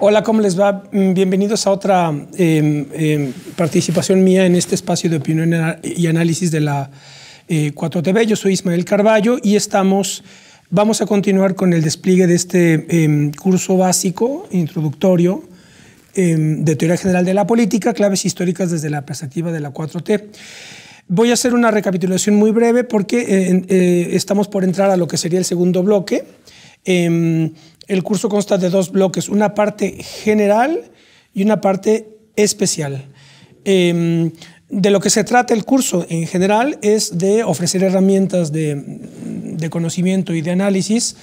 Hola, ¿cómo les va? Bienvenidos a otra participación mía en este espacio de opinión y análisis de la 4TV. Yo soy Ismael Carballo y vamos a continuar con el despliegue de este curso básico, introductorio, de Teoría General de la Política, claves históricas desde la perspectiva de la 4T. Voy a hacer una recapitulación muy breve porque estamos por entrar a lo que sería el segundo bloque. El curso consta de dos bloques, una parte general y una parte especial. De lo que se trata el curso en general es de ofrecer herramientas de conocimiento y de análisis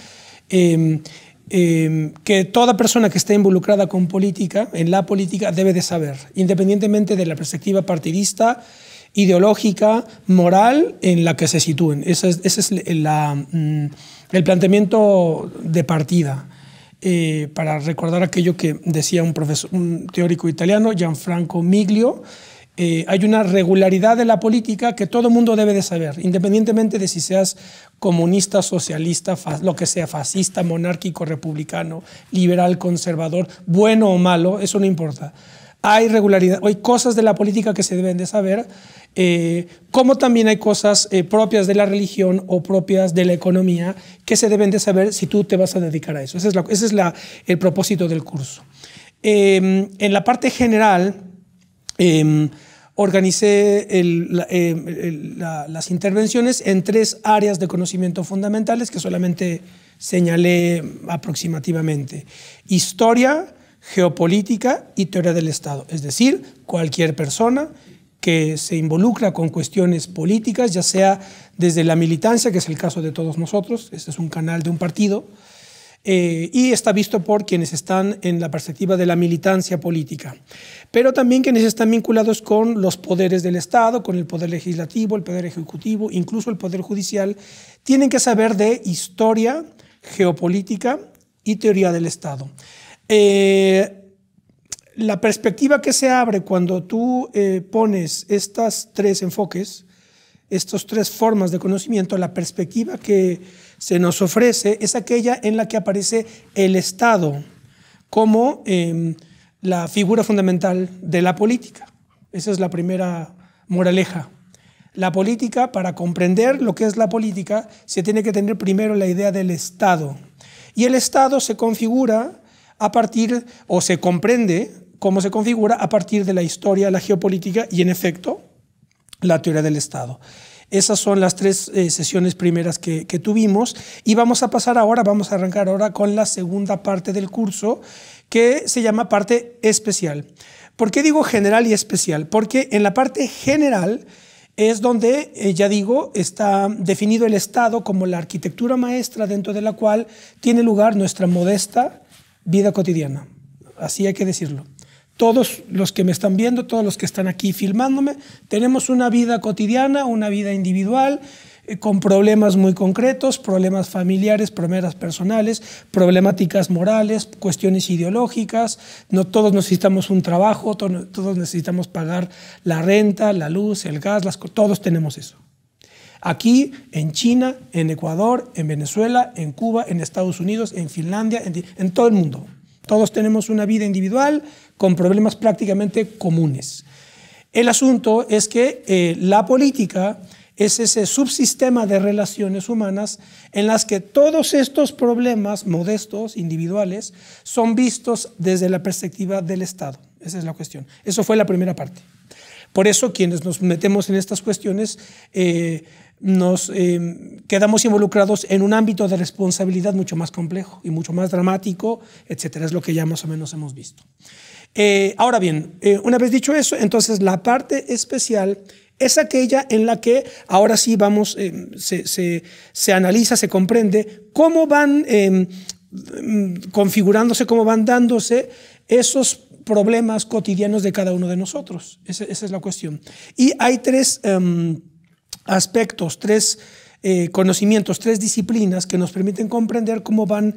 que toda persona que esté involucrada con política, en la política, debe de saber, independientemente de la perspectiva partidista, ideológica, moral en la que se sitúen. Ese es el planteamiento de partida. Para recordar aquello que decía un teórico italiano, Gianfranco Miglio, hay una regularidad de la política que todo mundo debe de saber, independientemente de si seas comunista, socialista, lo que sea, fascista, monárquico, republicano, liberal, conservador, bueno o malo, eso no importa. Hay regularidad, hay cosas de la política que se deben de saber, como también hay cosas propias de la religión o propias de la economía que se deben de saber si tú te vas a dedicar a eso. Ese es el propósito del curso. En la parte general, organicé las intervenciones en tres áreas de conocimiento fundamentales que solamente señalé aproximativamente: historia, geopolítica y teoría del Estado. Es decir, cualquier persona que se involucra con cuestiones políticas, ya sea desde la militancia, que es el caso de todos nosotros, este es un canal de un partido, y está visto por quienes están en la perspectiva de la militancia política, pero también quienes están vinculados con los poderes del Estado, con el poder legislativo, el poder ejecutivo, incluso el poder judicial, tienen que saber de historia, geopolítica y teoría del Estado. La perspectiva que se abre cuando tú pones estos tres enfoques, estas tres formas de conocimiento, la perspectiva que se nos ofrece es aquella en la que aparece el Estado como la figura fundamental de la política. Esa es la primera moraleja. La política, para comprender lo que es la política, se tiene que tener primero la idea del Estado. Y el Estado se configura a partir, o se comprende cómo se configura a partir de la historia, la geopolítica y, en efecto, la teoría del Estado. Esas son las tres sesiones primeras que tuvimos y vamos a arrancar ahora con la segunda parte del curso, que se llama parte especial. ¿Por qué digo general y especial? Porque en la parte general es donde, ya digo, está definido el Estado como la arquitectura maestra dentro de la cual tiene lugar nuestra modesta vida cotidiana. Así hay que decirlo. Todos los que me están viendo, todos los que están aquí filmándome, tenemos una vida cotidiana, una vida individual, con problemas muy concretos, problemas familiares, problemas personales, problemáticas morales, cuestiones ideológicas. No todos necesitamos un trabajo, todos necesitamos pagar la renta, la luz, el gas, todos tenemos eso. Aquí, en China, en Ecuador, en Venezuela, en Cuba, en Estados Unidos, en Finlandia, en todo el mundo. Todos tenemos una vida individual con problemas prácticamente comunes. El asunto es que la política es ese subsistema de relaciones humanas en las que todos estos problemas modestos, individuales, son vistos desde la perspectiva del Estado. Esa es la cuestión. Eso fue la primera parte. Por eso, quienes nos metemos en estas cuestiones nos quedamos involucrados en un ámbito de responsabilidad mucho más complejo y mucho más dramático, etcétera. Es lo que ya más o menos hemos visto. Ahora bien, una vez dicho eso, entonces la parte especial es aquella en la que ahora sí vamos, se analiza, se comprende cómo van configurándose, cómo van dándose esos problemas cotidianos de cada uno de nosotros. Esa es la cuestión. Y hay tres aspectos, tres conocimientos, tres disciplinas que nos permiten comprender cómo van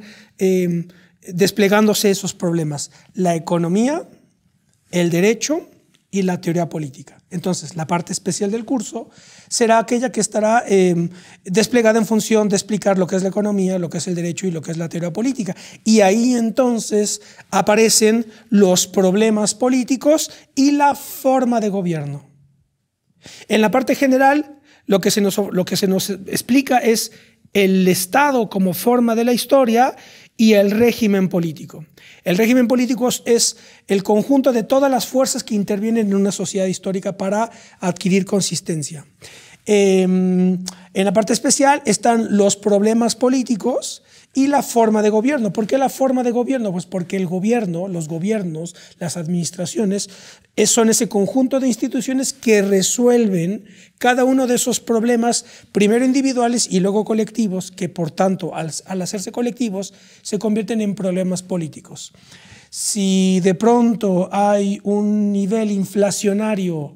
desplegándose esos problemas: la economía, el derecho y la teoría política. Entonces, la parte especial del curso será aquella que estará desplegada en función de explicar lo que es la economía, lo que es el derecho y lo que es la teoría política. Y ahí entonces aparecen los problemas políticos y la forma de gobierno. En la parte general, lo que se nos explica es el Estado como forma de la historia y el régimen político. El régimen político es el conjunto de todas las fuerzas que intervienen en una sociedad histórica para adquirir consistencia. En la parte especial están los problemas políticos y la forma de gobierno. ¿Por qué la forma de gobierno? Pues porque el gobierno, los gobiernos, las administraciones son ese conjunto de instituciones que resuelven cada uno de esos problemas, primero individuales y luego colectivos, que por tanto al hacerse colectivos se convierten en problemas políticos. Si de pronto hay un nivel inflacionario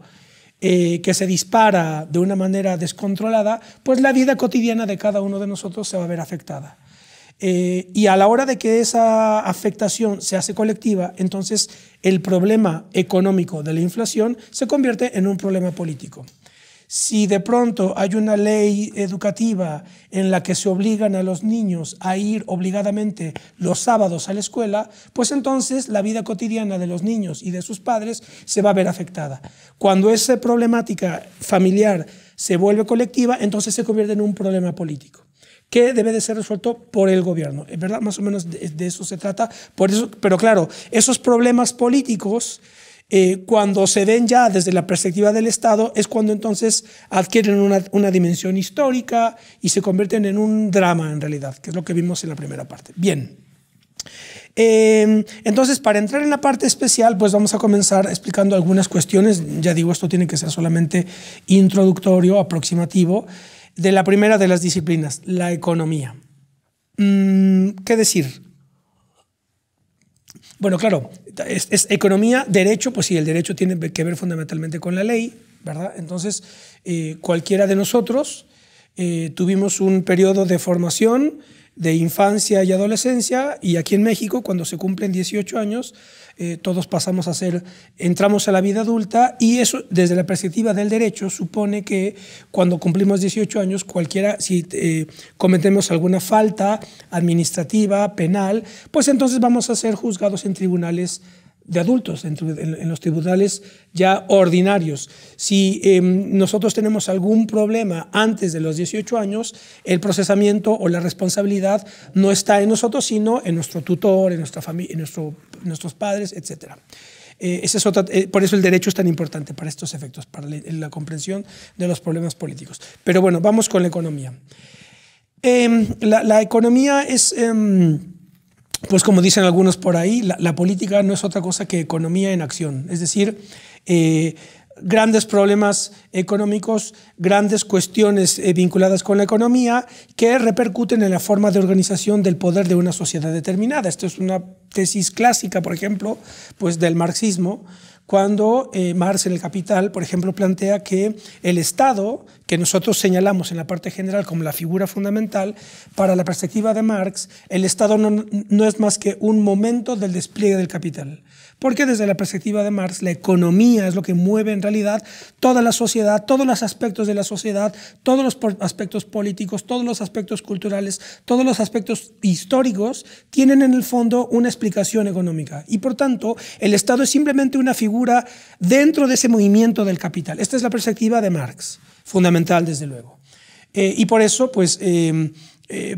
que se dispara de una manera descontrolada, pues la vida cotidiana de cada uno de nosotros se va a ver afectada. Y a la hora de que esa afectación se hace colectiva, entonces el problema económico de la inflación se convierte en un problema político. Si de pronto hay una ley educativa en la que se obligan a los niños a ir obligadamente los sábados a la escuela, pues entonces la vida cotidiana de los niños y de sus padres se va a ver afectada. Cuando esa problemática familiar se vuelve colectiva, entonces se convierte en un problema político que debe de ser resuelto por el gobierno. Es verdad, más o menos de eso se trata. Por eso, pero claro, esos problemas políticos, cuando se ven ya desde la perspectiva del Estado, es cuando entonces adquieren una dimensión histórica y se convierten en un drama en realidad, que es lo que vimos en la primera parte. Bien. Entonces, para entrar en la parte especial, pues vamos a comenzar explicando algunas cuestiones. Ya digo, esto tiene que ser solamente introductorio, aproximativo, de la primera de las disciplinas, la economía. ¿Qué decir? Bueno, claro, es economía, derecho, pues sí, el derecho tiene que ver fundamentalmente con la ley, ¿verdad? Entonces, cualquiera de nosotros tuvimos un periodo de formación de infancia y adolescencia, y aquí en México, cuando se cumplen 18 años, todos pasamos a entramos a la vida adulta, y eso, desde la perspectiva del derecho, supone que cuando cumplimos 18 años, cualquiera, si cometemos alguna falta administrativa, penal, pues entonces vamos a ser juzgados en tribunales de adultos, en los tribunales ya ordinarios. Si nosotros tenemos algún problema antes de los 18 años, el procesamiento o la responsabilidad no está en nosotros, sino en nuestro tutor, en nuestra familia, en nuestros padres, etc. Por eso el derecho es tan importante para estos efectos, para la comprensión de los problemas políticos. Pero bueno, vamos con la economía. La economía es... pues como dicen algunos por ahí, la política no es otra cosa que economía en acción. Es decir, grandes problemas económicos, grandes cuestiones vinculadas con la economía que repercuten en la forma de organización del poder de una sociedad determinada. Esto es una tesis clásica, por ejemplo, pues del marxismo, cuando Marx en El Capital, por ejemplo, plantea que el Estado, que nosotros señalamos en la parte general como la figura fundamental, para la perspectiva de Marx, el Estado no es más que un momento del despliegue del capital. Porque desde la perspectiva de Marx, la economía es lo que mueve en realidad toda la sociedad, todos los aspectos de la sociedad, todos los aspectos políticos, todos los aspectos culturales, todos los aspectos históricos tienen en el fondo una explicación económica. Y por tanto, el Estado es simplemente una figura dentro de ese movimiento del capital. Esta es la perspectiva de Marx, fundamental desde luego. Y por eso, pues...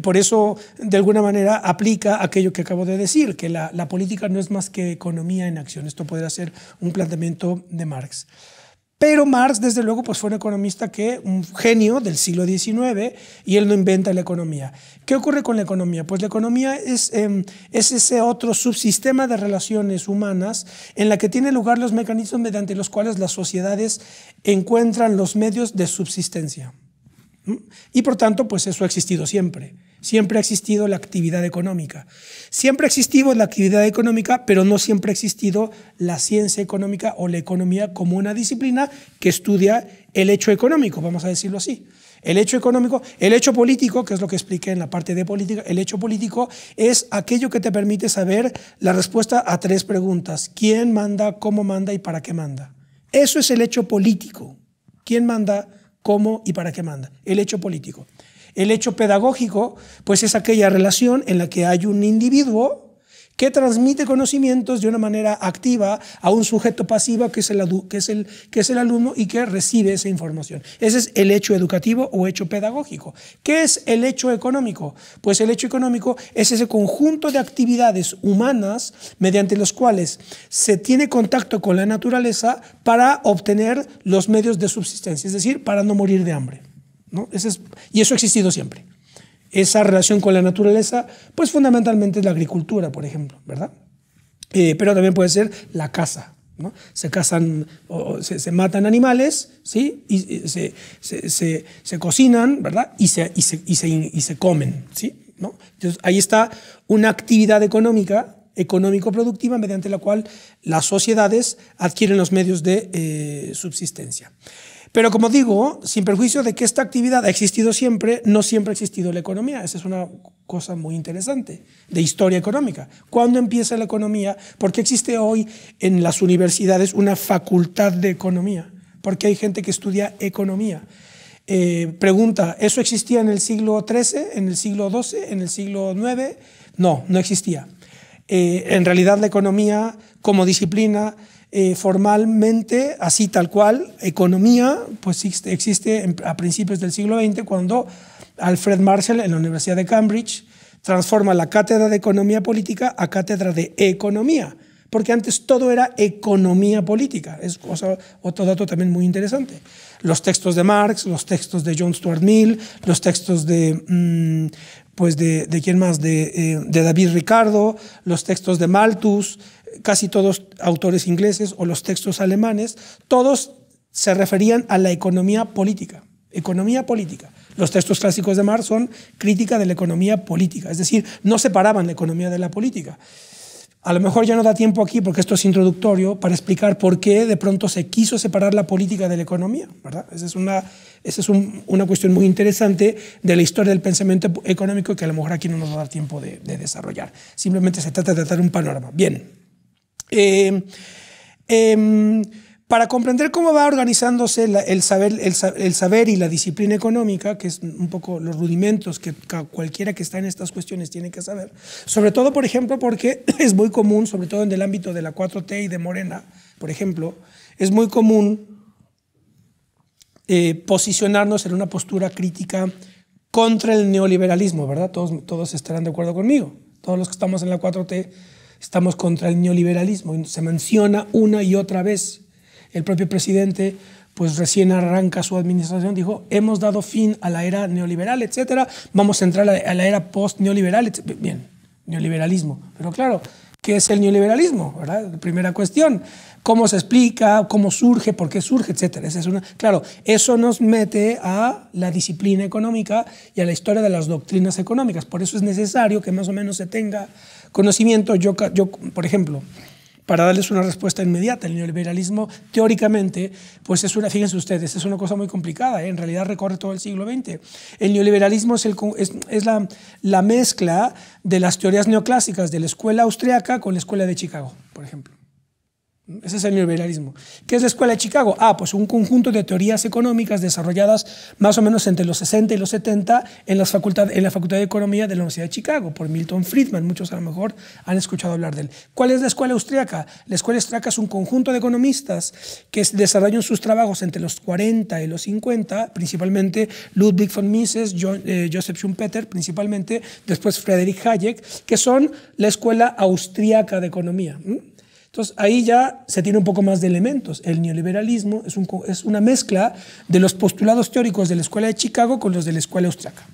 por eso, de alguna manera, aplica aquello que acabo de decir, que la política no es más que economía en acción. Esto podría ser un planteamiento de Marx. Pero Marx, desde luego, pues fue un economista un genio del siglo XIX, y él no inventa la economía. ¿Qué ocurre con la economía? Pues la economía es ese otro subsistema de relaciones humanas en la que tienen lugar los mecanismos mediante los cuales las sociedades encuentran los medios de subsistencia. Y por tanto, pues eso ha existido siempre. Siempre ha existido la actividad económica. Siempre ha existido la actividad económica, pero no siempre ha existido la ciencia económica o la economía como una disciplina que estudia el hecho económico, vamos a decirlo así. El hecho económico, el hecho político, que es lo que expliqué en la parte de política, el hecho político es aquello que te permite saber la respuesta a tres preguntas: ¿quién manda, cómo manda y para qué manda? Eso es el hecho político. ¿Quién manda? ¿Cómo y para qué manda? El hecho político. El hecho pedagógico, pues es aquella relación en la que hay un individuo que transmite conocimientos de una manera activa a un sujeto pasivo que es el alumno y que recibe esa información. Ese es el hecho educativo o hecho pedagógico. ¿Qué es el hecho económico? Pues el hecho económico es ese conjunto de actividades humanas mediante los cuales se tiene contacto con la naturaleza para obtener los medios de subsistencia, es decir, para no morir de hambre, ¿no? Y eso ha existido siempre. Esa relación con la naturaleza, pues fundamentalmente es la agricultura, por ejemplo, ¿verdad? Pero también puede ser la caza, ¿no? Se cazan o se matan animales, ¿sí? Y se cocinan, ¿verdad? Y se comen, ¿sí? ¿No? Entonces, ahí está una actividad económico-productiva mediante la cual las sociedades adquieren los medios de subsistencia. Pero como digo, sin perjuicio de que esta actividad ha existido siempre, no siempre ha existido la economía. Esa es una cosa muy interesante de historia económica. ¿Cuándo empieza la economía? ¿Por qué existe hoy en las universidades una facultad de economía? Porque hay gente que estudia economía. Pregunta, ¿eso existía en el siglo XIII, en el siglo XII, en el siglo IX? No, no existía. En realidad la economía como disciplina formalmente, así tal cual, economía, pues existe a principios del siglo XX cuando Alfred Marshall en la Universidad de Cambridge transforma la cátedra de economía política a cátedra de economía, porque antes todo era economía política. Es otro dato también muy interesante. Los textos de Marx, los textos de John Stuart Mill, los textos de ¿quién más? De David Ricardo, los textos de Malthus, casi todos autores ingleses, o los textos alemanes, todos se referían a la economía política. Economía política. Los textos clásicos de Marx son crítica de la economía política, es decir, no separaban la economía de la política. A lo mejor ya no da tiempo aquí, porque esto es introductorio, para explicar por qué de pronto se quiso separar la política de la economía, ¿verdad? Esa es una cuestión muy interesante de la historia del pensamiento económico que a lo mejor aquí no nos va a dar tiempo de desarrollar. Simplemente se trata de dar un panorama. Bien. Para comprender cómo va organizándose el saber y la disciplina económica, que es un poco los rudimentos que cualquiera que está en estas cuestiones tiene que saber, sobre todo, por ejemplo, porque es muy común, sobre todo en el ámbito de la 4T y de Morena, por ejemplo, es muy común posicionarnos en una postura crítica contra el neoliberalismo, ¿verdad? Todos estarán de acuerdo conmigo. Todos los que estamos en la 4T estamos contra el neoliberalismo. Se menciona una y otra vez. El propio presidente, pues recién arranca su administración, dijo, hemos dado fin a la era neoliberal, etcétera, vamos a entrar a la era post-neoliberal, bien, neoliberalismo. Pero claro, ¿qué es el neoliberalismo? ¿Verdad? Primera cuestión, ¿cómo se explica? ¿Cómo surge? ¿Por qué surge? Etcétera. Claro, eso nos mete a la disciplina económica y a la historia de las doctrinas económicas. Por eso es necesario que más o menos se tenga conocimiento. Yo por ejemplo, para darles una respuesta inmediata, el neoliberalismo teóricamente, pues fíjense ustedes, es una cosa muy complicada, en realidad recorre todo el siglo XX. El neoliberalismo es la mezcla de las teorías neoclásicas de la escuela austriaca con la escuela de Chicago, por ejemplo. Ese es el neoliberalismo. ¿Qué es la escuela de Chicago? Pues un conjunto de teorías económicas desarrolladas más o menos entre los 60 y los 70 en la Facultad de Economía de la Universidad de Chicago, por Milton Friedman. Muchos a lo mejor han escuchado hablar de él. ¿Cuál es la escuela austriaca? La escuela austriaca es un conjunto de economistas que desarrollan sus trabajos entre los 40 y los 50, principalmente Ludwig von Mises, Joseph Schumpeter, principalmente, después Friedrich Hayek, que son la escuela austríaca de economía. Entonces, ahí ya se tiene un poco más de elementos. El neoliberalismo es una mezcla de los postulados teóricos de la escuela de Chicago con los de la escuela austriaca.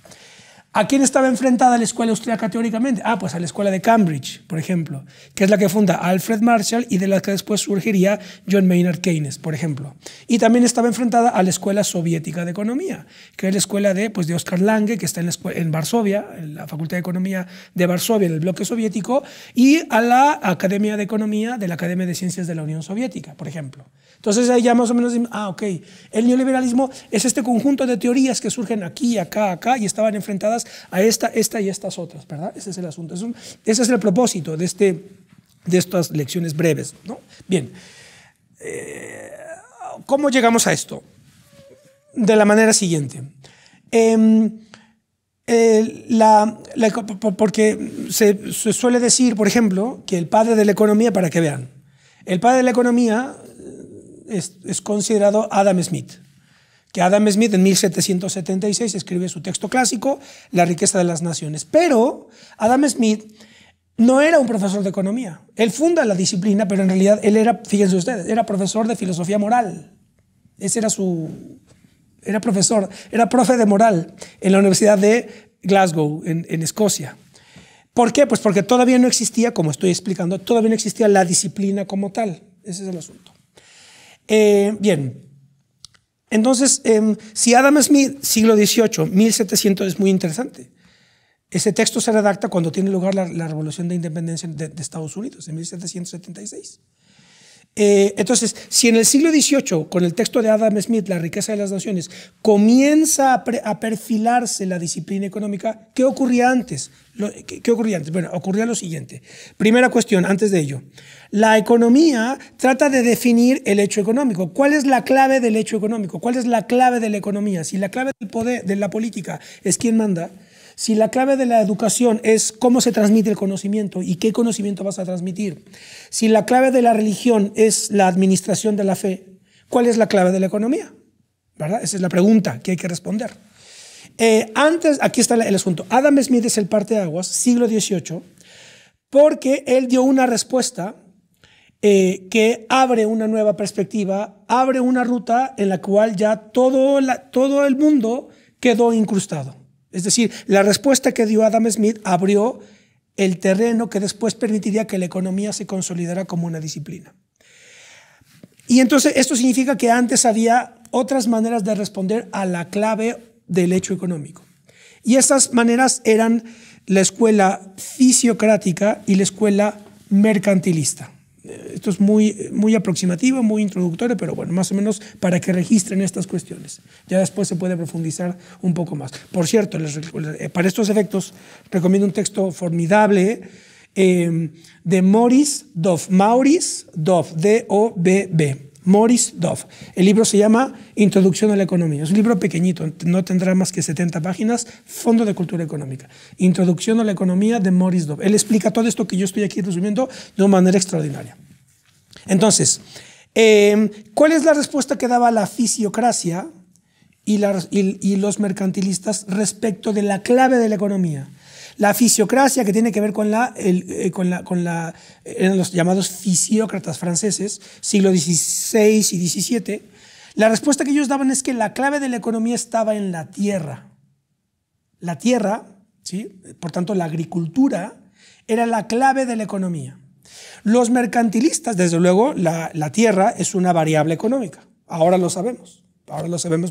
¿A quién estaba enfrentada la escuela austriaca teóricamente? Pues a la escuela de Cambridge, por ejemplo, que es la que funda Alfred Marshall y de la que después surgiría John Maynard Keynes, por ejemplo. Y también estaba enfrentada a la escuela soviética de economía, que es la escuela de Oscar Lange, que está en Varsovia, en la Facultad de Economía de Varsovia, en el bloque soviético, y a la Academia de Economía de la Academia de Ciencias de la Unión Soviética, por ejemplo. Entonces ahí ya más o menos, ok, el neoliberalismo es este conjunto de teorías que surgen aquí, acá, y estaban enfrentadas a esta y estas otras, ¿verdad? Ese es el asunto. Ese es el propósito de estas lecciones breves, ¿no? Bien. ¿cómo llegamos a esto? De la manera siguiente. Porque se suele decir, por ejemplo, que el padre de la economía, para que vean, el padre de la economía es considerado Adam Smith, que Adam Smith en 1776 escribe su texto clásico, La riqueza de las naciones. Pero Adam Smith no era un profesor de economía. Él funda la disciplina, pero en realidad él era, fíjense ustedes, era profesor de filosofía moral. Ese era era profesor, era profe de moral en la Universidad de Glasgow, en Escocia. ¿Por qué? Pues porque todavía no existía, como estoy explicando, todavía no existía la disciplina como tal. Ese es el asunto. Bien. Entonces, si Adam Smith, siglo XVIII, 1700, es muy interesante. Ese texto se redacta cuando tiene lugar la Revolución de Independencia de Estados Unidos, en 1776. Entonces, si en el siglo XVIII, con el texto de Adam Smith, La riqueza de las naciones, comienza a perfilarse la disciplina económica, ¿qué ocurría antes? ¿Qué ocurría antes? Bueno, ocurría lo siguiente. Primera cuestión, antes de ello. La economía trata de definir el hecho económico. ¿Cuál es la clave del hecho económico? ¿Cuál es la clave de la economía? Si la clave del poder, de la política, es quién manda, si la clave de la educación es cómo se transmite el conocimiento y qué conocimiento vas a transmitir, si la clave de la religión es la administración de la fe, ¿cuál es la clave de la economía? ¿Verdad? Esa es la pregunta que hay que responder. Aquí está el asunto. Adam Smith es el parteaguas, siglo XVIII, porque él dio una respuesta que abre una nueva perspectiva, abre una ruta en la cual ya todo el mundo quedó incrustado. Es decir, la respuesta que dio Adam Smith abrió el terreno que después permitiría que la economía se consolidara como una disciplina. Y entonces esto significa que antes había otras maneras de responder a la clave del hecho económico. Y esas maneras eran la escuela fisiocrática y la escuela mercantilista. Esto es muy aproximativo, muy introductorio, pero bueno, más o menos para que registren estas cuestiones. Ya después se puede profundizar un poco más. Por cierto, para estos efectos recomiendo un texto formidable de Maurice Dove. Maurice Dove, D-O-B-B. Maurice Dove. El libro se llama Introducción a la Economía. Es un libro pequeñito, no tendrá más que 70 páginas, Fondo de Cultura Económica. Introducción a la Economía de Maurice Dove. Él explica todo esto que yo estoy aquí resumiendo de una manera extraordinaria. Entonces, ¿cuál es la respuesta que daba la fisiocracia y los mercantilistas respecto de la clave de la economía? La fisiocracia, que tiene que ver con eran los llamados fisiócratas franceses, siglo XVI y XVII, la respuesta que ellos daban es que la clave de la economía estaba en la tierra. La tierra, ¿sí? Por tanto, la agricultura era la clave de la economía. Los mercantilistas, desde luego, la tierra es una variable económica. Ahora lo sabemos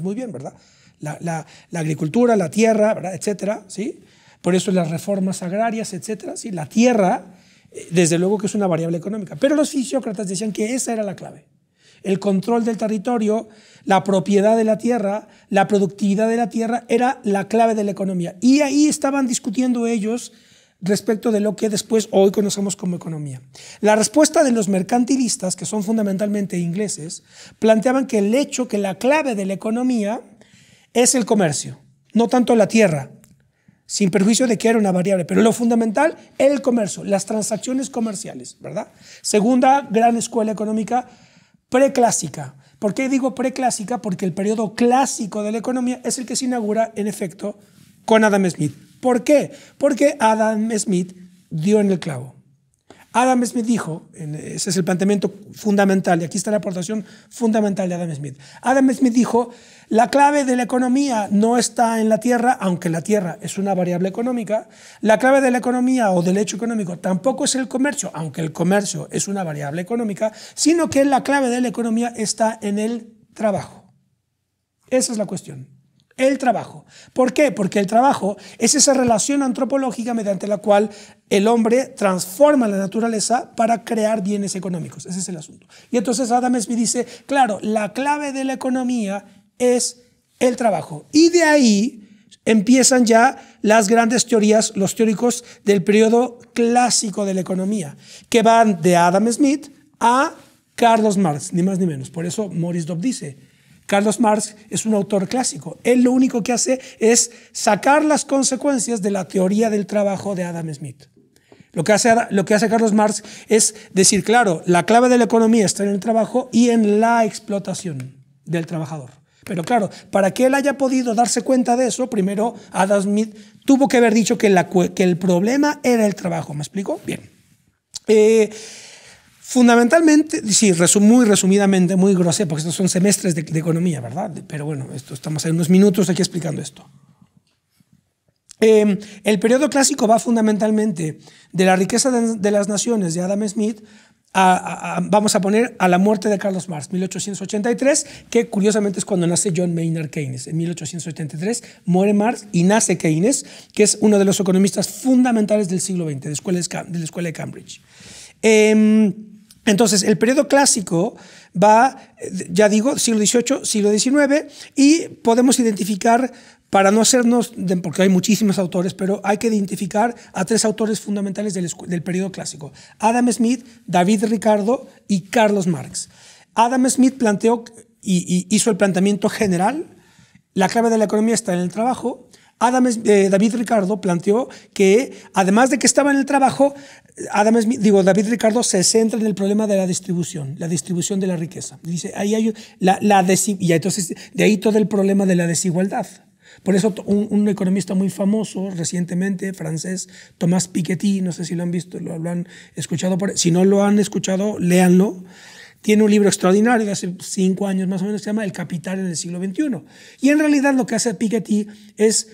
muy bien, ¿verdad? La agricultura, la tierra, ¿verdad? Etcétera, ¿sí? Por eso las reformas agrarias, etcétera, ¿sí? La tierra, desde luego que es una variable económica. Pero los fisiócratas decían que esa era la clave. El control del territorio, la propiedad de la tierra, la productividad de la tierra era la clave de la economía. Y ahí estaban discutiendo ellos respecto de lo que después hoy conocemos como economía. La respuesta de los mercantilistas, que son fundamentalmente ingleses, planteaban que la clave de la economía es el comercio, no tanto la tierra, sin perjuicio de que era una variable, pero lo fundamental era el comercio, las transacciones comerciales, ¿verdad? Segunda gran escuela económica preclásica. ¿Por qué digo preclásica? Porque el periodo clásico de la economía es el que se inaugura, en efecto, con Adam Smith. ¿Por qué? Porque Adam Smith dio en el clavo. Adam Smith dijo, ese es el planteamiento fundamental, y aquí está la aportación fundamental de Adam Smith. Adam Smith dijo, la clave de la economía no está en la tierra, aunque la tierra es una variable económica. La clave de la economía o del hecho económico tampoco es el comercio, aunque el comercio es una variable económica, sino que la clave de la economía está en el trabajo. Esa es la cuestión. El trabajo. ¿Por qué? Porque el trabajo es esa relación antropológica mediante la cual el hombre transforma la naturaleza para crear bienes económicos. Ese es el asunto. Y entonces Adam Smith dice, claro, la clave de la economía es el trabajo. Y de ahí empiezan ya las grandes teorías, los teóricos del periodo clásico de la economía, que van de Adam Smith a Carlos Marx, ni más ni menos. Por eso Maurice Dobb dice, Carlos Marx es un autor clásico. Él lo único que hace es sacar las consecuencias de la teoría del trabajo de Adam Smith. Lo que hace Carlos Marx es decir, claro, la clave de la economía está en el trabajo y en la explotación del trabajador. Pero claro, para que él haya podido darse cuenta de eso, primero Adam Smith tuvo que haber dicho que el problema era el trabajo. ¿Me explico? Bien. Fundamentalmente, sí, muy resumidamente, muy grosero, porque estos son semestres de economía, ¿verdad? Pero bueno, estamos en unos minutos aquí explicando esto. El periodo clásico va fundamentalmente de la riqueza de las naciones de Adam Smith vamos a poner a la muerte de Carlos Marx, 1883, que curiosamente es cuando nace John Maynard Keynes. En 1883 muere Marx y nace Keynes, que es uno de los economistas fundamentales del siglo XX, de la escuela de Cambridge. Entonces, el periodo clásico va, ya digo, siglo XVIII, siglo XIX, y podemos identificar, para no hacernos, porque hay muchísimos autores, pero hay que identificar a tres autores fundamentales del periodo clásico: Adam Smith, David Ricardo y Carlos Marx. Adam Smith planteó y hizo el planteamiento general: la clave de la economía está en el trabajo. David Ricardo planteó que, además de que estaba en el trabajo, David Ricardo se centra en el problema de la distribución de la riqueza. Dice, ahí hay y entonces de ahí todo el problema de la desigualdad. Por eso un economista muy famoso recientemente, francés, Thomas Piketty, no sé si lo han visto, lo han escuchado, si no lo han escuchado, léanlo. Tiene un libro extraordinario de hace 5 años más o menos, se llama El Capital en el siglo XXI. Y en realidad lo que hace Piketty es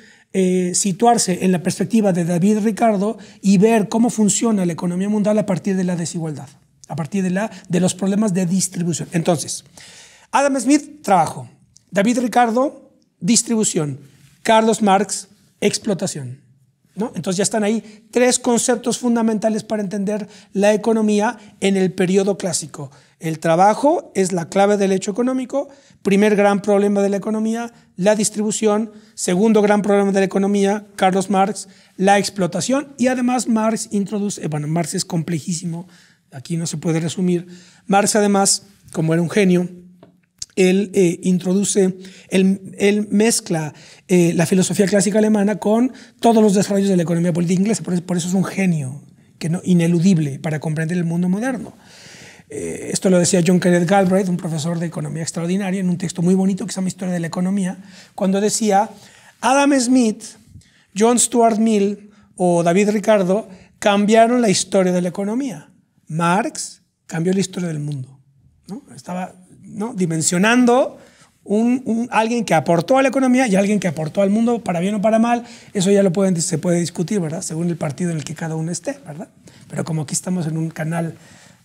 situarse en la perspectiva de David Ricardo y ver cómo funciona la economía mundial a partir de la desigualdad, a partir de los problemas de distribución. Entonces, Adam Smith, trabajo; David Ricardo, distribución; Carlos Marx, explotación, ¿no? Entonces ya están ahí 3 conceptos fundamentales para entender la economía en el periodo clásico. El trabajo es la clave del hecho económico. Primer gran problema de la economía, la distribución. Segundo gran problema de la economía, Carlos Marx, la explotación. Y además Marx introduce, Marx es complejísimo, aquí no se puede resumir. Marx además, como era un genio, él mezcla la filosofía clásica alemana con todos los desarrollos de la economía política inglesa. Por eso es un genio ineludible para comprender el mundo moderno. Esto lo decía John Kenneth Galbraith, un profesor de economía extraordinario, en un texto muy bonito que se llama Historia de la Economía, cuando decía: Adam Smith, John Stuart Mill o David Ricardo cambiaron la historia de la economía. Marx cambió la historia del mundo, ¿no? Estaba dimensionando alguien que aportó a la economía y alguien que aportó al mundo, para bien o para mal. Eso ya se puede discutir, ¿verdad? Según el partido en el que cada uno esté, ¿verdad? Pero como aquí estamos en un canal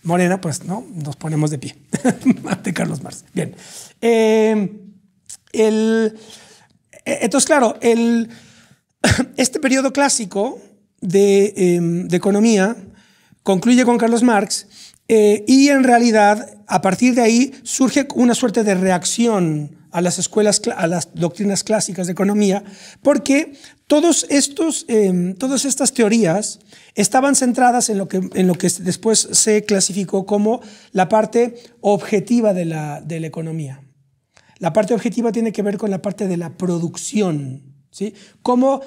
Morena, pues no, nos ponemos de pie ante Carlos Marx. Bien. Entonces, claro, este periodo clásico de economía concluye con Carlos Marx y en realidad a partir de ahí surge una suerte de reacción a las doctrinas clásicas de economía, porque todas estas teorías estaban centradas en lo que después se clasificó como la parte objetiva de la economía. La parte objetiva tiene que ver con la parte de la producción, ¿sí? Cómo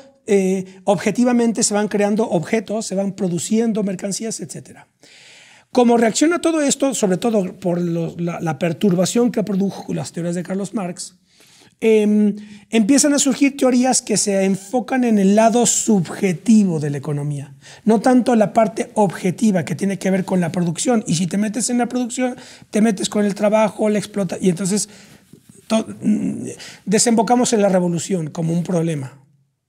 objetivamente se van creando objetos, se van produciendo mercancías, etc. Como reacción a todo esto, sobre todo por la perturbación que produjo las teorías de Carlos Marx, empiezan a surgir teorías que se enfocan en el lado subjetivo de la economía, no tanto la parte objetiva que tiene que ver con la producción. Y si te metes en la producción, te metes con el trabajo, la explotación, y entonces desembocamos en la revolución como un problema,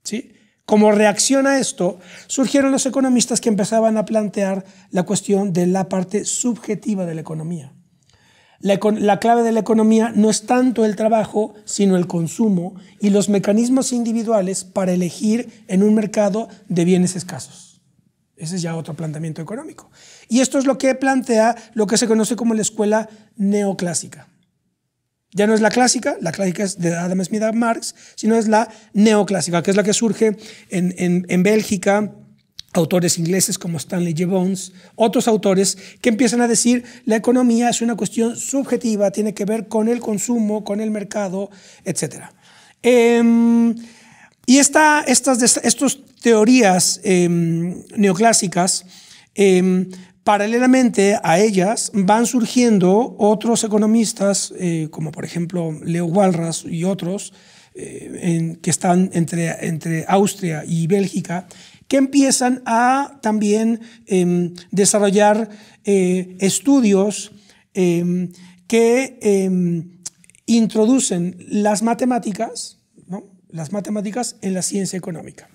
¿sí? Como reacción a esto, surgieron los economistas que empezaban a plantear la cuestión de la parte subjetiva de la economía. La clave de la economía no es tanto el trabajo, sino el consumo y los mecanismos individuales para elegir en un mercado de bienes escasos. Ese es ya otro planteamiento económico. Y esto es lo que plantea lo que se conoce como la escuela neoclásica. Ya no es la clásica es de Adam Smith a Marx, sino es la neoclásica, que es la que surge en Bélgica autores ingleses como Stanley G. Bones, otros autores que empiezan a decir la economía es una cuestión subjetiva, tiene que ver con el consumo, con el mercado, etc. Y estas teorías neoclásicas, paralelamente a ellas van surgiendo otros economistas, como por ejemplo Leo Walras y otros, que están entre Austria y Bélgica, que empiezan a también desarrollar estudios que introducen las matemáticas, ¿no? Las matemáticas en la ciencia económica.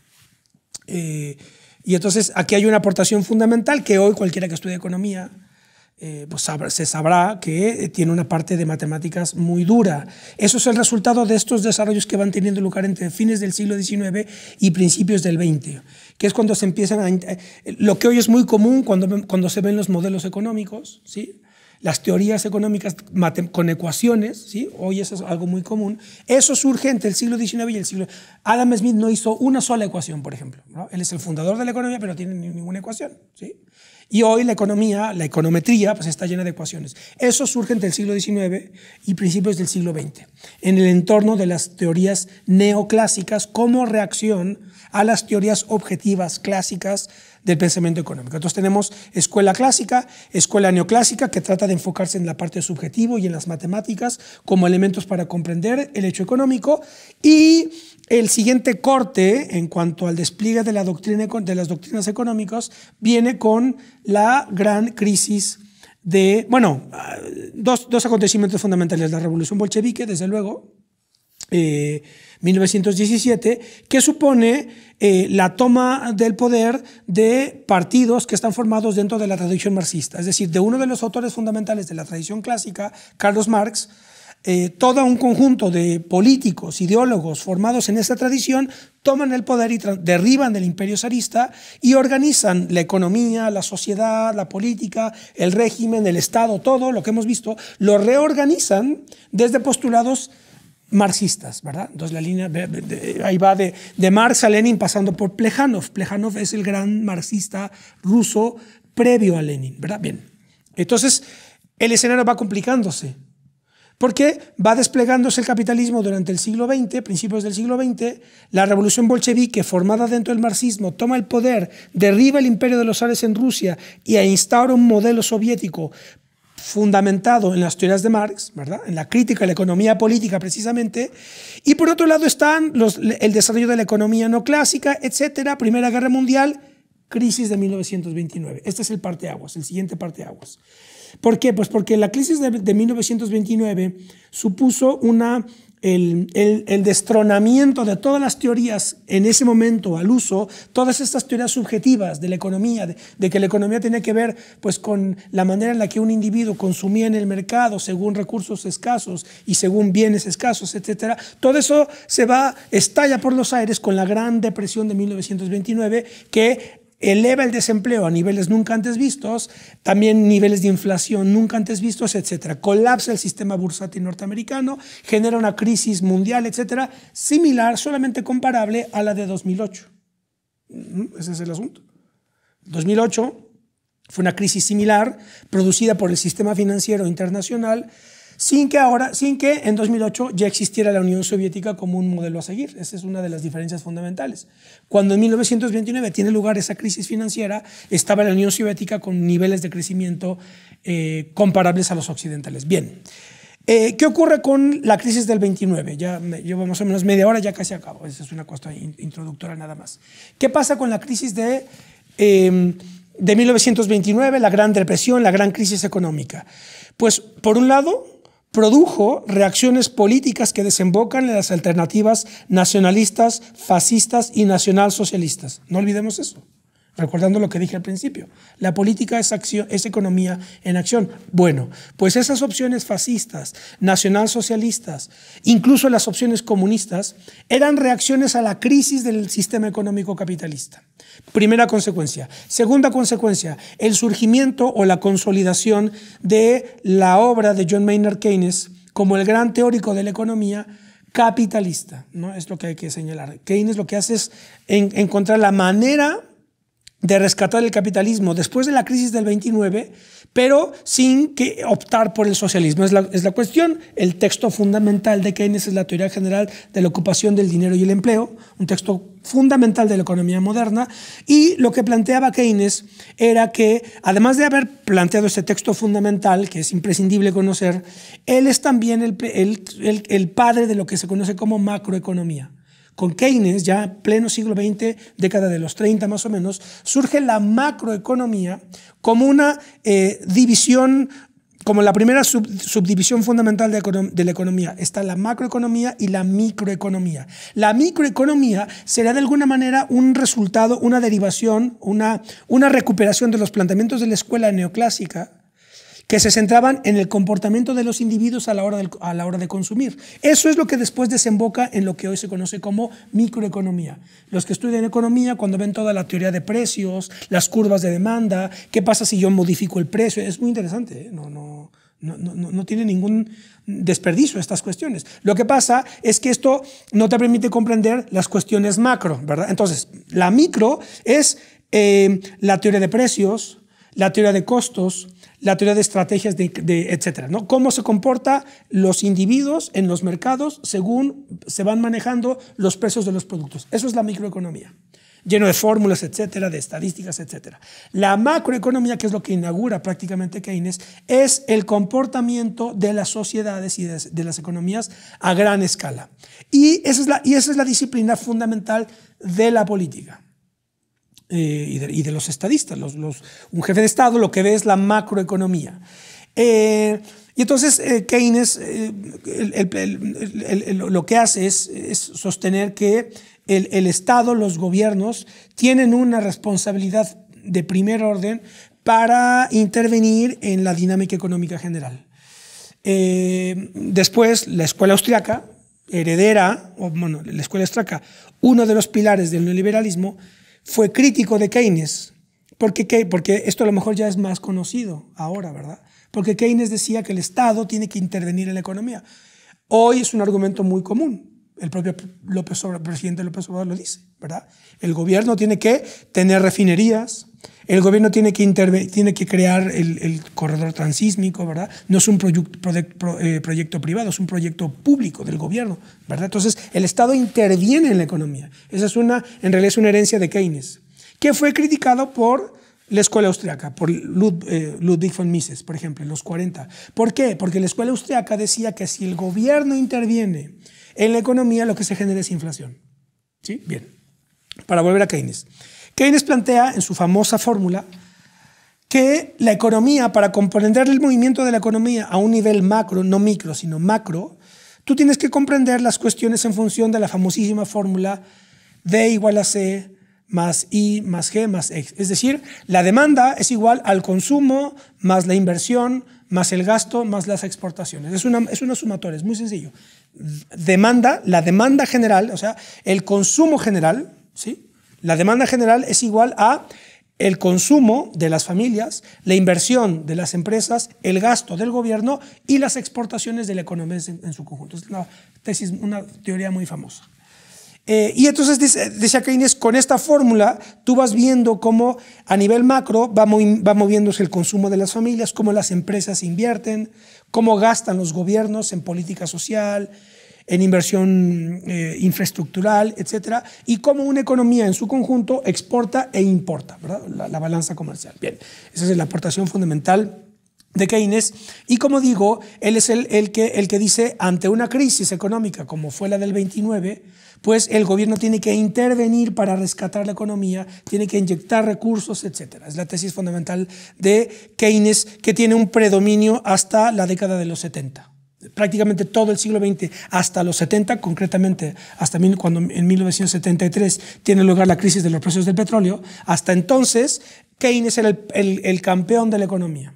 Y entonces aquí hay una aportación fundamental que hoy cualquiera que estudie economía pues se sabrá que tiene una parte de matemáticas muy dura. Eso es el resultado de estos desarrollos que van teniendo lugar entre fines del siglo XIX y principios del XX, que es cuando se empiezan a... Lo que hoy es muy común cuando se ven los modelos económicos, ¿sí? Las teorías económicas con ecuaciones, ¿sí? Hoy eso es algo muy común. Eso surge entre el siglo XIX y el siglo... Adam Smith no hizo una sola ecuación, por ejemplo, ¿no? Él es el fundador de la economía, pero no tiene ninguna ecuación, ¿sí? Y hoy la economía, la econometría, pues está llena de ecuaciones. Eso surge entre el siglo XIX y principios del siglo XX, en el entorno de las teorías neoclásicas como reacción a las teorías objetivas clásicas del pensamiento económico. Entonces tenemos escuela clásica, escuela neoclásica, que trata de enfocarse en la parte subjetiva y en las matemáticas como elementos para comprender el hecho económico, y el siguiente corte en cuanto al despliegue de las doctrinas económicas viene con la gran crisis de, bueno, dos acontecimientos fundamentales: la revolución bolchevique, desde luego, 1917, que supone la toma del poder de partidos que están formados dentro de la tradición marxista, es decir, de uno de los autores fundamentales de la tradición clásica, Carlos Marx. Todo un conjunto de políticos, ideólogos formados en esta tradición toman el poder y derriban el imperio zarista y organizan la economía, la sociedad, la política, el régimen, el Estado, todo lo que hemos visto, lo reorganizan desde postulados marxistas, ¿verdad? Entonces la línea ahí va de Marx a Lenin, pasando por Plejánov. Plejánov es el gran marxista ruso previo a Lenin, ¿verdad? Bien, entonces el escenario va complicándose, porque va desplegándose el capitalismo durante el siglo XX, principios del siglo XX, la revolución bolchevique formada dentro del marxismo toma el poder, derriba el imperio de los zares en Rusia y instaura un modelo soviético fundamentado en las teorías de Marx, ¿verdad? En la crítica a la economía política precisamente, y por otro lado están el desarrollo de la economía no clásica, etcétera, Primera Guerra Mundial, crisis de 1929. Este es el parteaguas, el siguiente parteaguas. ¿Por qué? Pues porque la crisis de 1929 supuso el destronamiento de todas las teorías en ese momento al uso, todas estas teorías subjetivas de la economía, de que la economía tiene que ver pues, con la manera en la que un individuo consumía en el mercado según recursos escasos y según bienes escasos, etc. Todo eso estalla por los aires con la Gran Depresión de 1929, que eleva el desempleo a niveles nunca antes vistos, también niveles de inflación nunca antes vistos, etc. Colapsa el sistema bursátil norteamericano, genera una crisis mundial, etc. Similar, solamente comparable a la de 2008. Ese es el asunto. 2008 fue una crisis similar, producida por el sistema financiero internacional, sin que en 2008 ya existiera la Unión Soviética como un modelo a seguir. Esa es una de las diferencias fundamentales. Cuando en 1929 tiene lugar esa crisis financiera, estaba la Unión Soviética con niveles de crecimiento comparables a los occidentales. Bien, ¿qué ocurre con la crisis del 29? Ya llevo más o menos media hora, ya casi acabo. Esa es una cuestión introductoria nada más. ¿Qué pasa con la crisis de 1929, la Gran Depresión, la gran crisis económica? Pues, por un lado, produjo reacciones políticas que desembocan en las alternativas nacionalistas, fascistas y nacionalsocialistas. No olvidemos eso, recordando lo que dije al principio. La política es acción, es economía en acción. Bueno, pues esas opciones fascistas, nacionalsocialistas, incluso las opciones comunistas, eran reacciones a la crisis del sistema económico capitalista. Primera consecuencia. Segunda consecuencia, el surgimiento o la consolidación de la obra de John Maynard Keynes como el gran teórico de la economía capitalista, ¿no? Es lo que hay que señalar. Keynes lo que hace es encontrar la manera de rescatar el capitalismo después de la crisis del 29, pero sin que optar por el socialismo. Es la cuestión. El texto fundamental de Keynes es la Teoría General de la Ocupación del Dinero y el Empleo, un texto fundamental de la economía moderna, y lo que planteaba Keynes era que, además de haber planteado este texto fundamental, que es imprescindible conocer, él es también el padre de lo que se conoce como macroeconomía. Con Keynes, ya pleno siglo XX, década de los 30 más o menos, surge la macroeconomía como una división, como la primera subdivisión fundamental de la economía. Está la macroeconomía y la microeconomía. La microeconomía será de alguna manera un resultado, una derivación, una recuperación de los planteamientos de la escuela neoclásica, que se centraban en el comportamiento de los individuos a la hora de consumir. Eso es lo que después desemboca en lo que hoy se conoce como microeconomía. Los que estudian economía, cuando ven toda la teoría de precios, las curvas de demanda, qué pasa si yo modifico el precio, es muy interesante, ¿eh? No tiene ningún desperdicio estas cuestiones. Lo que pasa es que esto no te permite comprender las cuestiones macro, ¿verdad? Entonces, la micro es la teoría de precios, la teoría de costos, la teoría de estrategias, etcétera, ¿no? Cómo se comportan los individuos en los mercados según se van manejando los precios de los productos. Eso es la microeconomía, lleno de fórmulas, etcétera, de estadísticas, etcétera. La macroeconomía, que es lo que inaugura prácticamente Keynes, es el comportamiento de las sociedades y de las economías a gran escala. Y esa es la disciplina fundamental de la política. Y de los estadistas. Un jefe de Estado lo que ve es la macroeconomía. Y entonces Keynes lo que hace es sostener que el Estado, los gobiernos, tienen una responsabilidad de primer orden para intervenir en la dinámica económica general. Después, la escuela austriaca, la escuela austriaca, uno de los pilares del neoliberalismo, fue crítico de Keynes, porque esto a lo mejor ya es más conocido ahora, ¿verdad? Porque Keynes decía que el Estado tiene que intervenir en la economía. Hoy es un argumento muy común, el propio presidente López Obrador lo dice, ¿verdad? El gobierno tiene que tener refinerías, el gobierno tiene que crear el corredor transísmico, ¿verdad? No es un proyecto privado, es un proyecto público del gobierno, ¿verdad? Entonces, el Estado interviene en la economía. Esa es en realidad es una herencia de Keynes, que fue criticado por la escuela austriaca, por Ludwig von Mises, por ejemplo, en los 40. ¿Por qué? Porque la escuela austriaca decía que si el gobierno interviene en la economía, lo que se genera es inflación. ¿Sí? Bien. Para volver a Keynes. Keynes plantea en su famosa fórmula que la economía, para comprender el movimiento de la economía a un nivel macro, no micro, sino macro, tú tienes que comprender las cuestiones en función de la famosísima fórmula D igual a C más I más G más X. Es decir, la demanda es igual al consumo más la inversión más el gasto más las exportaciones. Es una sumatoria, es muy sencillo. La demanda general, o sea, el consumo general, ¿sí? La demanda general es igual a el consumo de las familias, la inversión de las empresas, el gasto del gobierno y las exportaciones de la economía en su conjunto. Es una teoría muy famosa. Y entonces decía Keynes, con esta fórmula tú vas viendo cómo a nivel macro va moviéndose el consumo de las familias, cómo las empresas invierten, cómo gastan los gobiernos en política social, en inversión infraestructural, etcétera, y cómo una economía en su conjunto exporta e importa, ¿verdad? La balanza comercial. Bien, esa es la aportación fundamental de Keynes, y como digo, él es el que dice, ante una crisis económica como fue la del 29, pues el gobierno tiene que intervenir para rescatar la economía, tiene que inyectar recursos, etcétera. Es la tesis fundamental de Keynes, que tiene un predominio hasta la década de los 70. Prácticamente todo el siglo XX hasta los 70, concretamente hasta cuando en 1973 tiene lugar la crisis de los precios del petróleo, hasta entonces Keynes era el campeón de la economía.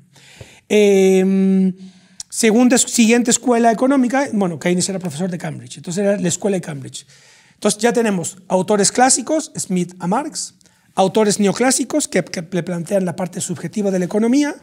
Siguiente escuela económica, bueno, Keynes era profesor de Cambridge, entonces era la escuela de Cambridge. Entonces ya tenemos autores clásicos, Smith a Marx, autores neoclásicos que le plantean la parte subjetiva de la economía,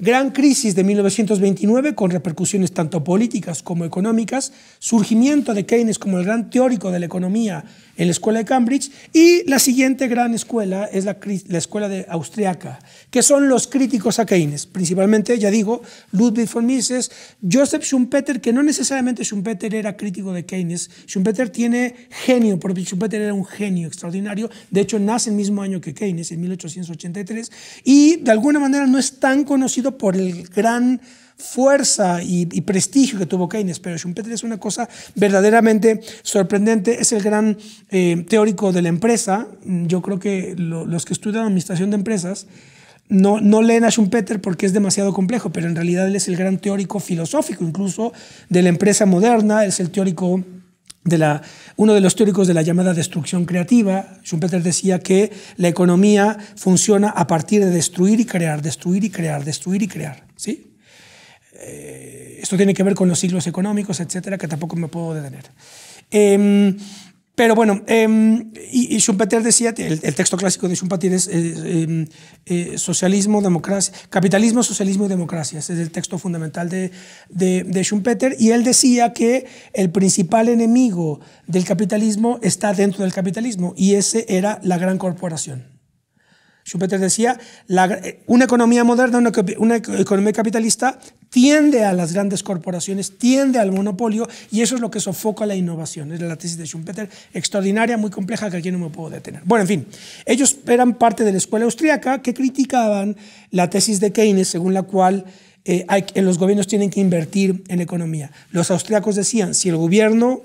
Gran crisis de 1929 con repercusiones tanto políticas como económicas, surgimiento de Keynes como el gran teórico de la economía en la Escuela de Cambridge, y la siguiente gran escuela es la escuela austriaca, que son los críticos a Keynes, principalmente, ya digo, Ludwig von Mises, Joseph Schumpeter, que no necesariamente Schumpeter era crítico de Keynes. Schumpeter tiene genio, porque Schumpeter era un genio extraordinario, de hecho nace el mismo año que Keynes, en 1883, y de alguna manera no es tan conocido por el gran fuerza y prestigio que tuvo Keynes, pero Schumpeter es una cosa verdaderamente sorprendente, es el gran teórico de la empresa. Yo creo que los que estudian administración de empresas no leen a Schumpeter porque es demasiado complejo, pero en realidad él es el gran teórico filosófico incluso de la empresa moderna, es el teórico uno de los teóricos de la llamada destrucción creativa. Schumpeter decía que la economía funciona a partir de destruir y crear, destruir y crear, destruir y crear, ¿sí? Esto tiene que ver con los ciclos económicos, etcétera, que tampoco me puedo detener. Pero bueno, y Schumpeter decía, el texto clásico de Schumpeter es socialismo, democracia, capitalismo, socialismo y democracia. Ese es el texto fundamental de Schumpeter, y él decía que el principal enemigo del capitalismo está dentro del capitalismo, y ese era la gran corporación. Schumpeter decía, una economía moderna, una economía capitalista tiende a las grandes corporaciones, tiende al monopolio, y eso es lo que sofoca la innovación. Es la tesis de Schumpeter, extraordinaria, muy compleja, que aquí no me puedo detener. Bueno, en fin, ellos eran parte de la escuela austríaca que criticaban la tesis de Keynes, según la cual los gobiernos tienen que invertir en economía. Los austríacos decían, si el gobierno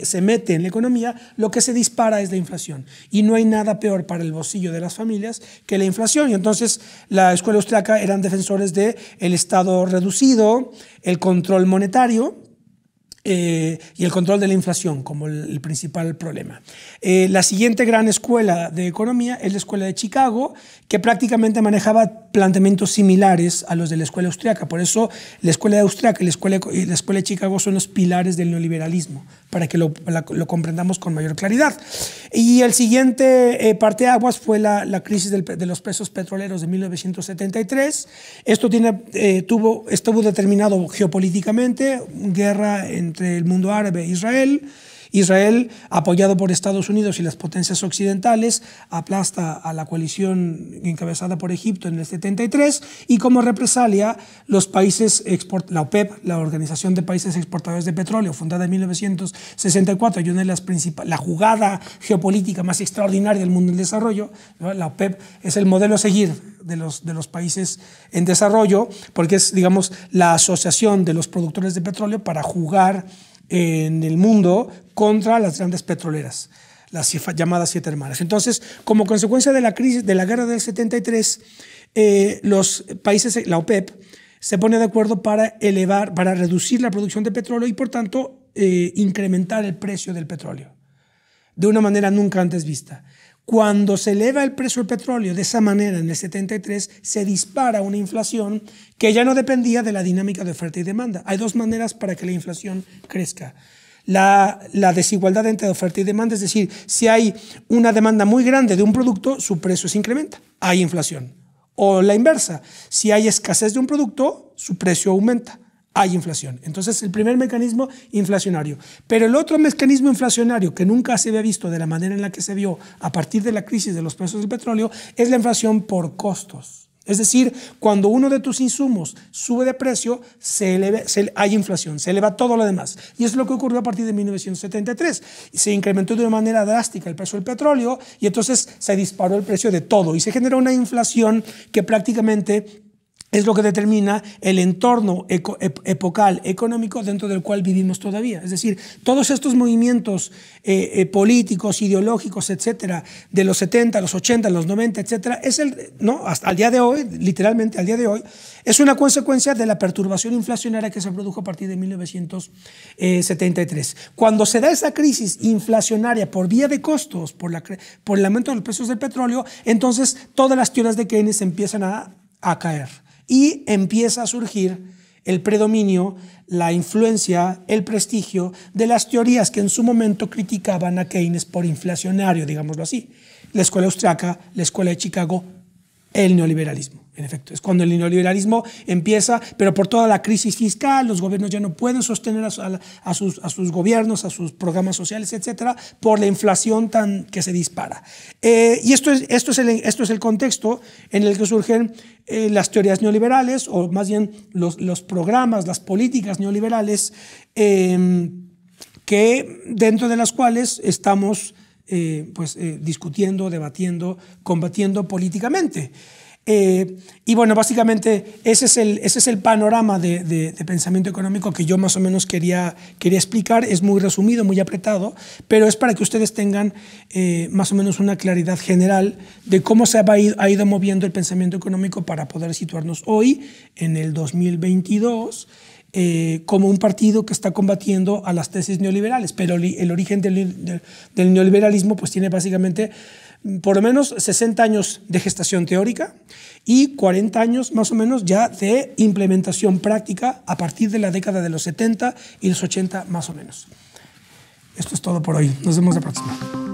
se mete en la economía, lo que se dispara es la inflación. Y no hay nada peor para el bolsillo de las familias que la inflación. Y entonces la escuela austríaca eran defensores del Estado reducido, el control monetario y el control de la inflación como el principal problema. La siguiente gran escuela de economía es la escuela de Chicago, que prácticamente manejaba planteamientos similares a los de la escuela austríaca. Por eso la escuela austriaca y la escuela de Chicago son los pilares del neoliberalismo, para que lo comprendamos con mayor claridad. Y el siguiente parteaguas fue la crisis de los precios petroleros de 1973. Esto estuvo determinado geopolíticamente, guerra entre el mundo árabe e Israel. Israel, apoyado por Estados Unidos y las potencias occidentales, aplasta a la coalición encabezada por Egipto en el 73, y como represalia los países, la OPEP, la Organización de Países Exportadores de Petróleo, fundada en 1964, y una de las principales, la jugada geopolítica más extraordinaria del mundo en desarrollo, ¿no? La OPEP es el modelo a seguir de los países en desarrollo, porque es, digamos, la asociación de los productores de petróleo para jugar en el mundo contra las grandes petroleras, las llamadas siete hermanas. Entonces, como consecuencia de la crisis, de la guerra del 73, los países, la OPEP, se pone de acuerdo para reducir la producción de petróleo y, por tanto, incrementar el precio del petróleo de una manera nunca antes vista. Cuando se eleva el precio del petróleo de esa manera en el 73, se dispara una inflación que ya no dependía de la dinámica de oferta y demanda. Hay dos maneras para que la inflación crezca. La desigualdad entre oferta y demanda, es decir, si hay una demanda muy grande de un producto, su precio se incrementa, hay inflación. O la inversa, si hay escasez de un producto, su precio aumenta, hay inflación. Entonces, el primer mecanismo inflacionario. Pero el otro mecanismo inflacionario que nunca se había visto de la manera en la que se vio a partir de la crisis de los precios del petróleo es la inflación por costos. Es decir, cuando uno de tus insumos sube de precio, hay inflación, se eleva todo lo demás. Y eso es lo que ocurrió a partir de 1973. Se incrementó de una manera drástica el precio del petróleo y entonces se disparó el precio de todo y se generó una inflación que prácticamente es lo que determina el entorno epocal económico dentro del cual vivimos todavía. Es decir, todos estos movimientos políticos, ideológicos, etcétera, de los 70, los 80, los 90, etcétera, hasta el día de hoy, literalmente al día de hoy, es una consecuencia de la perturbación inflacionaria que se produjo a partir de 1973. Cuando se da esa crisis inflacionaria por vía de costos, por el aumento de los precios del petróleo, entonces todas las teorías de Keynes empiezan a caer. Y empieza a surgir el predominio, la influencia, el prestigio de las teorías que en su momento criticaban a Keynes por inflacionario, digámoslo así. La escuela austriaca, la escuela de Chicago El neoliberalismo, en efecto. Es cuando el neoliberalismo empieza, pero por toda la crisis fiscal, los gobiernos ya no pueden sostener a sus gobiernos, a sus programas sociales, etcétera, por la inflación que se dispara. Y esto es el contexto en el que surgen las teorías neoliberales, o más bien los programas, las políticas neoliberales, que dentro de las cuales estamos discutiendo, debatiendo, combatiendo políticamente. Y bueno, básicamente ese es el panorama de pensamiento económico que yo más o menos quería explicar. Es muy resumido, muy apretado, pero es para que ustedes tengan más o menos una claridad general de cómo se ha ido moviendo el pensamiento económico para poder situarnos hoy, en el 2022, como un partido que está combatiendo a las tesis neoliberales, pero el origen del neoliberalismo pues tiene básicamente por lo menos 60 años de gestación teórica y 40 años más o menos ya de implementación práctica a partir de la década de los 70 y los 80 más o menos. Esto es todo por hoy. Nos vemos la próxima.